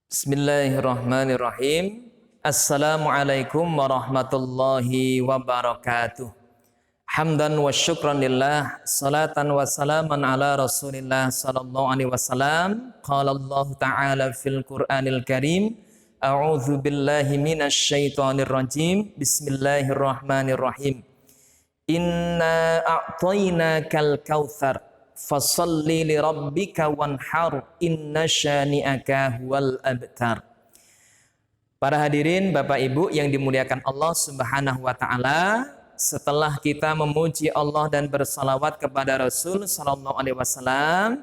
Bismillahirrahmanirrahim. Assalamualaikum warahmatullahi wabarakatuh. Hamdan wa syukran lillah, salatan wa salaman ala rasulillah sallallahu alaihi wasallam. Qala Allah ta'ala fil Qur'anil Karim, a'udzu billahi minasy syaithanir rajim. Bismillahirrahmanirrahim. Inna a'tainakal kautsar fasalli li rabbika wanhar inna syani'aka huwal abtar. Para hadirin Bapak Ibu yang dimuliakan Allah Subhanahu wa taala, setelah kita memuji Allah dan bersalawat kepada Rasul sallallahu alaihi wasallam,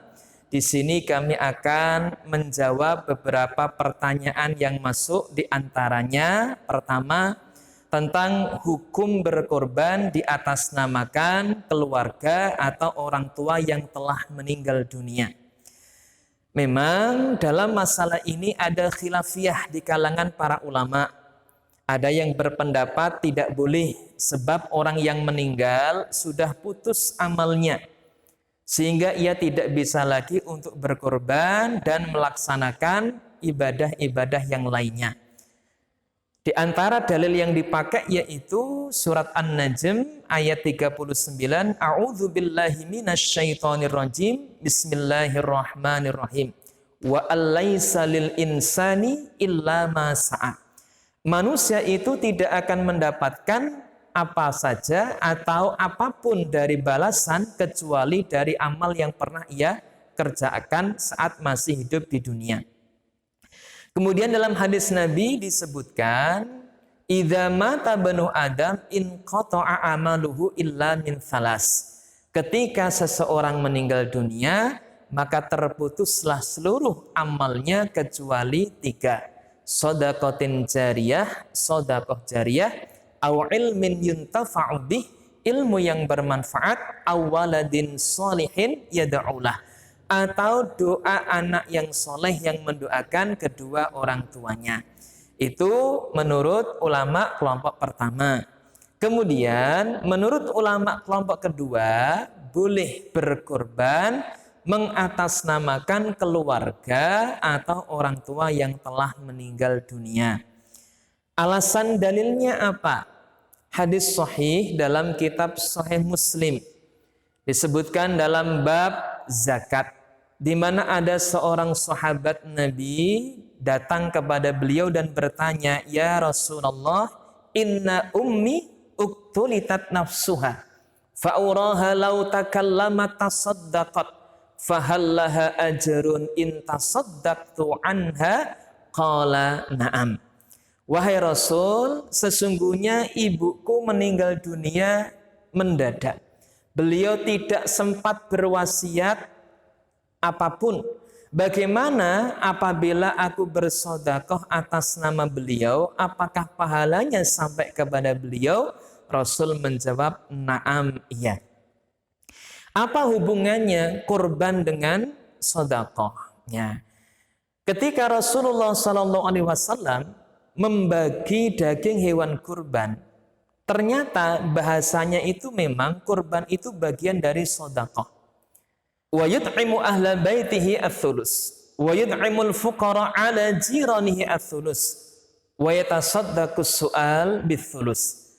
di sini kami akan menjawab beberapa pertanyaan yang masuk, di antaranya pertama tentang hukum berkorban di atas namakan keluarga atau orang tua yang telah meninggal dunia. Memang dalam masalah ini ada khilafiyah di kalangan para ulama. Ada yang berpendapat tidak boleh sebab orang yang meninggal sudah putus amalnya, sehingga ia tidak bisa lagi untuk berkorban dan melaksanakan ibadah-ibadah yang lainnya. Di antara dalil yang dipakai yaitu surat An-Najm ayat 39, A'udzu billahi minasyaitonir rajim. Bismillahirrahmanirrahim. Wa allaisa lil insani illa ma sa'a. Manusia itu tidak akan mendapatkan apa saja atau apapun dari balasan kecuali dari amal yang pernah ia kerjakan saat masih hidup di dunia. Kemudian dalam hadis Nabi disebutkan, idza mata banu Adam in qata'a amaluhu illa min thalas. Ketika seseorang meninggal dunia, maka terputuslah seluruh amalnya kecuali 3. Shadaqatin jariyah, sedekah jariyah, aw ilmin yuntafa'u bih, ilmu yang bermanfaat, aw waladin sholihin yad'ulah, atau doa anak yang soleh yang mendoakan kedua orang tuanya. Itu menurut ulama kelompok pertama. Kemudian menurut ulama kelompok kedua, boleh berkorban mengatasnamakan keluarga atau orang tua yang telah meninggal dunia. Alasan dalilnya apa? Hadis sahih dalam kitab Sahih Muslim disebutkan dalam bab zakat, di mana ada seorang sahabat Nabi datang kepada beliau dan bertanya, "Ya Rasulullah, inna ummi uktulitat nafsuha, fa'uraha law takallamat tasaddaqat, fahallaha ajrun in tasaddaqtu anha?" Qala na'am. Wahai Rasul, sesungguhnya ibuku meninggal dunia mendadak. Beliau tidak sempat berwasiat apapun. Bagaimana apabila aku bersedekah atas nama beliau, apakah pahalanya sampai kepada beliau? Rasul menjawab, na'am, iya. Apa hubungannya kurban dengan sedekahnya? Ketika Rasulullah SAW membagi daging hewan kurban, ternyata bahasanya itu memang kurban itu bagian dari sedekah. Wa yut'imu ahla baitihi ats-tsulus wa yut'imul fuqara 'ala jiranihi ats-tsulus wa yatasaddaqus su'al bits-tsulus.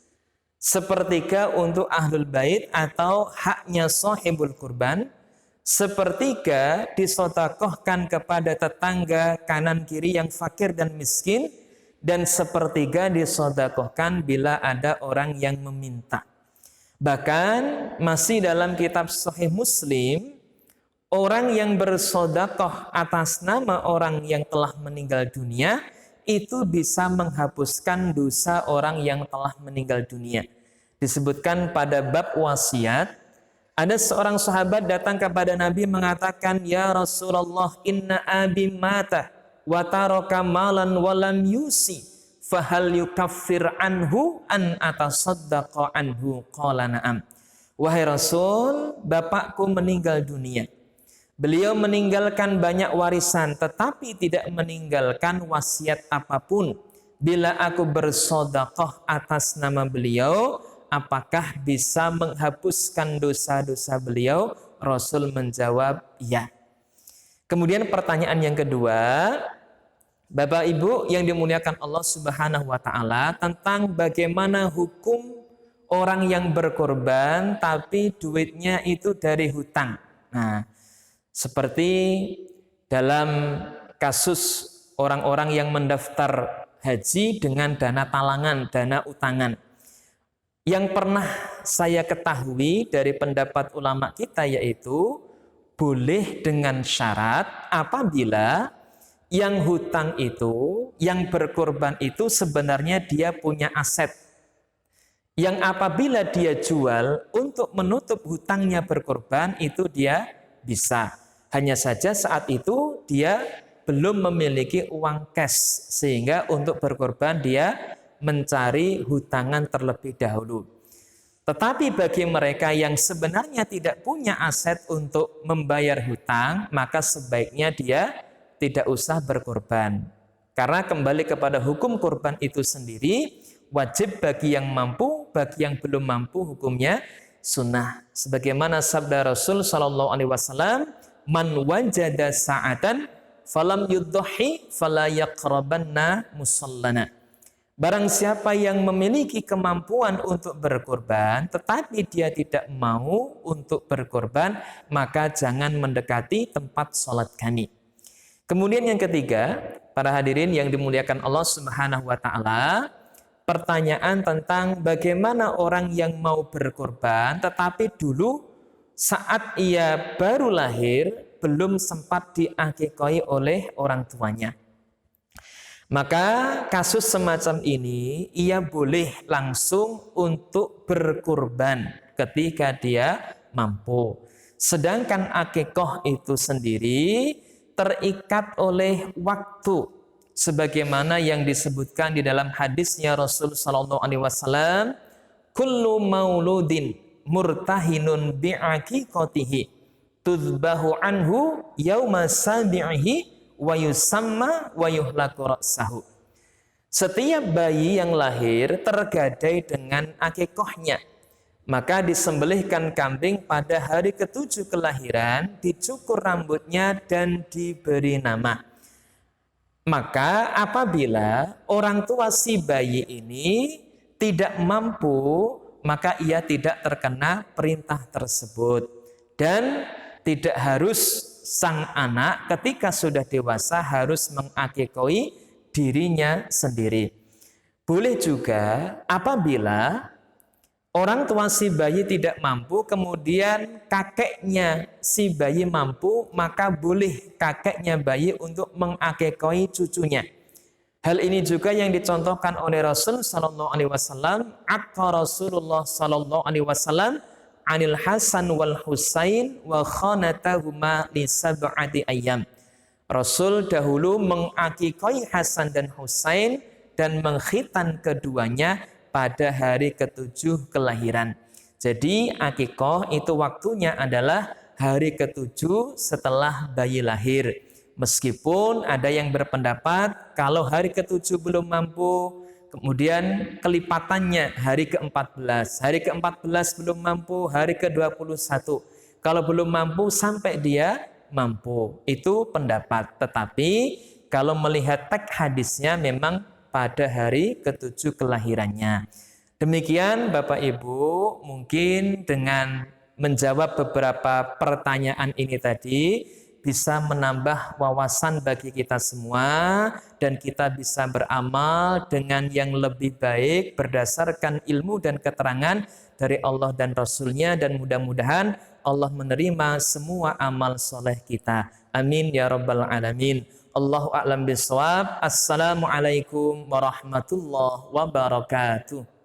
Sepertiga untuk ahlul bait atau haknya sahibul kurban, sepertiga disedekahkan kepada tetangga kanan kiri yang fakir dan miskin, dan sepertiga disedekahkan bila ada orang yang meminta. Bahkan masih dalam kitab Sahih Muslim, orang yang bersedekah atas nama orang yang telah meninggal dunia itu bisa menghapuskan dosa orang yang telah meninggal dunia. Disebutkan pada bab wasiat, ada seorang sahabat datang kepada Nabi mengatakan, "Ya Rasulullah, inna abi mata wa taraka malan wa lam yusi, fahal yukaffir anhu an atasaddaqa anhu?" Qala na'am. Wahai Rasul, bapakku meninggal dunia. Beliau meninggalkan banyak warisan, tetapi tidak meninggalkan wasiat apapun. Bila aku bersedekah atas nama beliau, apakah bisa menghapuskan dosa-dosa beliau? Rasul menjawab, ya. Kemudian pertanyaan yang kedua, Bapak Ibu yang dimuliakan Allah Subhanahu wa taala, tentang bagaimana hukum orang yang berkorban tapi duitnya itu dari hutang. Nah, seperti dalam kasus orang-orang yang mendaftar haji dengan dana talangan, dana utangan. Yang pernah saya ketahui dari pendapat ulama kita yaitu boleh dengan syarat apabila yang hutang itu, yang berkorban itu sebenarnya dia punya aset. Yang apabila dia jual untuk menutup hutangnya berkorban itu dia bisa. Hanya saja saat itu dia belum memiliki uang cash sehingga untuk berkorban dia mencari hutangan terlebih dahulu. Tetapi bagi mereka yang sebenarnya tidak punya aset untuk membayar hutang, maka sebaiknya dia tidak usah berkorban. Karena kembali kepada hukum korban itu sendiri, wajib bagi yang mampu, bagi yang belum mampu hukumnya sunnah. Sebagaimana sabda Rasul sallallahu alaihi wasallam, "Man wajada sa'atan falam yudhi fala yaqrabanna musallana." Barang siapa yang memiliki kemampuan untuk berkorban, tetapi dia tidak mau untuk berkorban, maka jangan mendekati tempat sholat kami. Kemudian yang ketiga, para hadirin yang dimuliakan Allah Subhanahu wa taala, pertanyaan tentang bagaimana orang yang mau berkorban tetapi dulu saat ia baru lahir belum sempat diakikahi oleh orang tuanya. Maka kasus semacam ini ia boleh langsung untuk berkorban ketika dia mampu. Sedangkan akikah itu sendiri terikat oleh waktu sebagaimana yang disebutkan di dalam hadisnya Rasul sallallahu alaihi wasallam, kullu mauludin murtahinun bi'aqiqatihi tudbahu anhu yauma sabi'ihi wa yusamma wa yuhlaku ra'sahu. Setiap bayi yang lahir tergadai dengan akikahnya, maka disembelihkan kambing pada hari ke-7 kelahiran, dicukur rambutnya dan diberi nama. Maka apabila orang tua si bayi ini tidak mampu, maka ia tidak terkena perintah tersebut. Dan tidak harus sang anak ketika sudah dewasa harus mengakikahi dirinya sendiri. Boleh juga apabila orang tua si bayi tidak mampu, kemudian kakeknya si bayi mampu, maka boleh kakeknya bayi untuk mengakikahi cucunya. Hal ini juga yang dicontohkan oleh Rasul sallallahu alaihi wasallam, aqqa Rasulullah sallallahu alaihi wasallam anil Hasan wal Husain wa khanatahuma li sab'ati ayyam. Rasul dahulu mengakikahi Hasan dan Husain dan mengkhitan keduanya pada hari ke-7 kelahiran. Jadi akikah itu waktunya adalah hari ke-7 setelah bayi lahir. Meskipun ada yang berpendapat kalau hari ke-7 belum mampu, kemudian kelipatannya hari ke-14. Hari ke-14 belum mampu, hari ke-21. Kalau belum mampu sampai dia mampu. Itu pendapat. Tetapi kalau melihat teks hadisnya memang pada hari ke-7 kelahirannya. Demikian Bapak Ibu, mungkin dengan menjawab beberapa pertanyaan ini tadi bisa menambah wawasan bagi kita semua dan kita bisa beramal dengan yang lebih baik berdasarkan ilmu dan keterangan dari Allah dan Rasul-Nya, dan mudah-mudahan Allah menerima semua amal soleh kita. Amin ya rabbal alamin. Allahu a'lam bishawab. Assalamualaikum warahmatullahi wabarakatuh.